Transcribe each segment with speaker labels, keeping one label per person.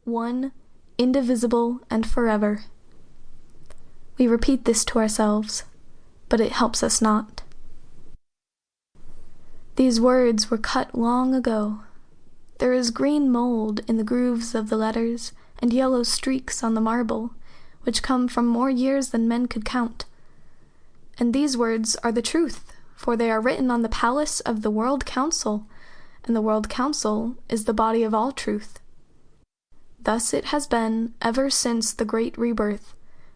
Speaker 1: one, indivisible and forever. We repeat this to ourselves, but it helps us not. These words were cut long ago. There is green mold in the grooves of the letters, and yellow streaks on the marble, which come from more years than men could count. And these words are the truth, for they are written on the palace of the World Council, and the World Council is the body of all truth. Thus it has been ever since the Great Rebirth,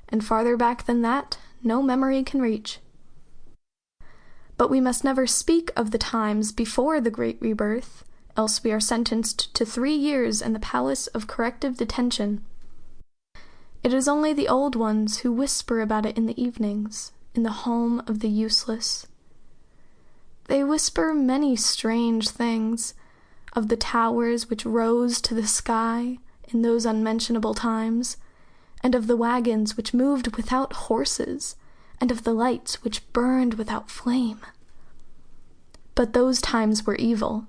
Speaker 1: and farther back than that, no memory can reach. But we must never speak of the times before the Great Rebirth, else we are sentenced to 3 years in the Palace of Corrective Detention. It is only the old ones who whisper about it in the evenings, in the home of the useless. They whisper many strange things, of the towers which rose to the sky in those unmentionable times, and of the wagons which moved without horses, and of the lights which burned without flame. But those times were evil,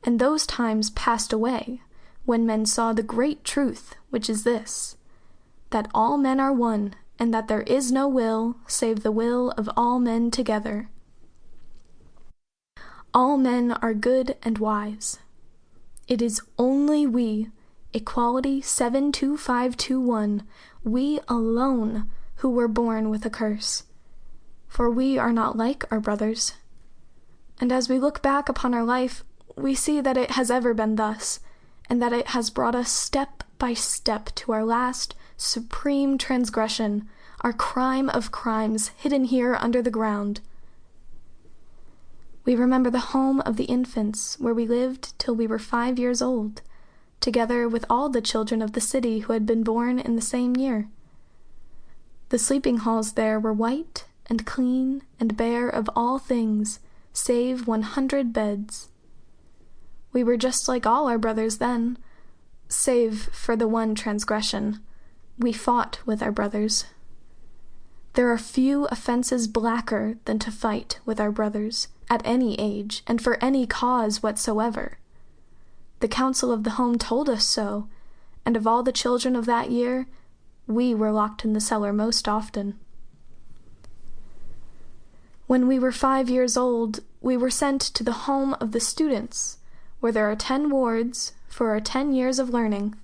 Speaker 1: and those times passed away when men saw the great truth, which is this, that all men are one, and that there is no will save the will of all men together. All men are good and wise. It is only we, Equality 72521, we alone who were born with a curse, for we are not like our brothers. And as we look back upon our life, we see that it has ever been thus, and that it has brought us step by step to our last supreme transgression, our crime of crimes hidden here under the ground. We remember the home of the infants, where we lived till we were 5 years old, together with all the children of the city who had been born in the same year. The sleeping halls there were white and clean and bare of all things, save 100 beds. We were just like all our brothers then, save for the one transgression. We fought with our brothers. There are few offenses blacker than to fight with our brothers, at any age, and for any cause whatsoever. The council of the home told us so, and of all the children of that year, we were locked in the cellar most often. When we were 5 years old, we were sent to the home of the students, where there are 10 wards for our 10 years of learning.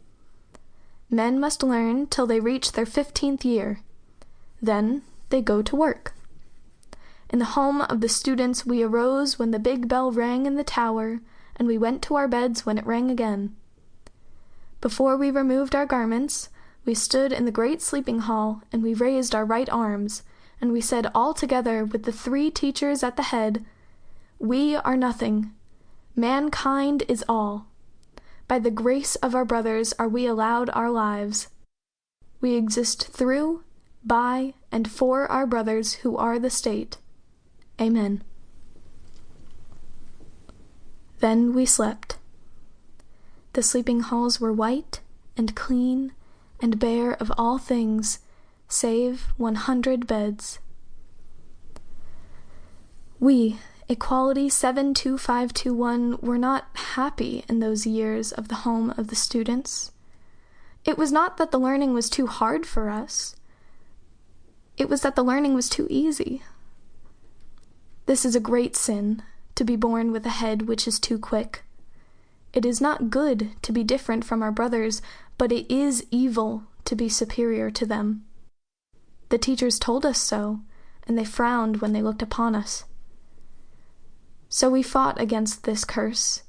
Speaker 1: Men must learn till they reach their 15th year. Then they go to work. In the home of the students we arose when the big bell rang in the tower, and we went to our beds when it rang again. Before we removed our garments, we stood in the great sleeping hall, and we raised our right arms, and we said all together with the 3 teachers at the head, "We are nothing. Mankind is all. By the grace of our brothers are we allowed our lives. We exist through, by, and for our brothers who are the state. Amen." Then we slept. The sleeping halls were white and clean and bare of all things, save 100 beds. We, Equality 72521, were not happy in those years of the home of the students. It was not that the learning was too hard for us. It was that the learning was too easy. This is a great sin, to be born with a head which is too quick. It is not good to be different from our brothers, but it is evil to be superior to them. The teachers told us so, and they frowned when they looked upon us. So we fought against this curse.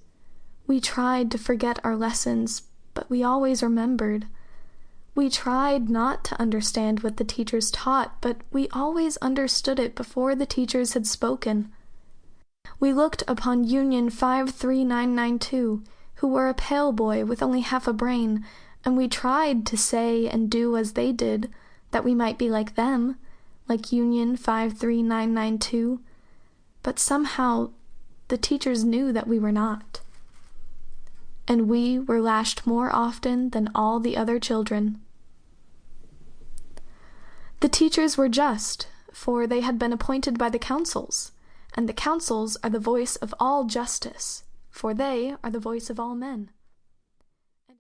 Speaker 1: We tried to forget our lessons, but we always remembered. We tried not to understand what the teachers taught, but we always understood it before the teachers had spoken. We looked upon Union 53992, who were a pale boy with only half a brain, and we tried to say and do as they did, that we might be like them, like Union 53992, but somehow the teachers knew that we were not. And we were lashed more often than all the other children. The teachers were just, for they had been appointed by the councils, and the councils are the voice of all justice, for they are the voice of all men.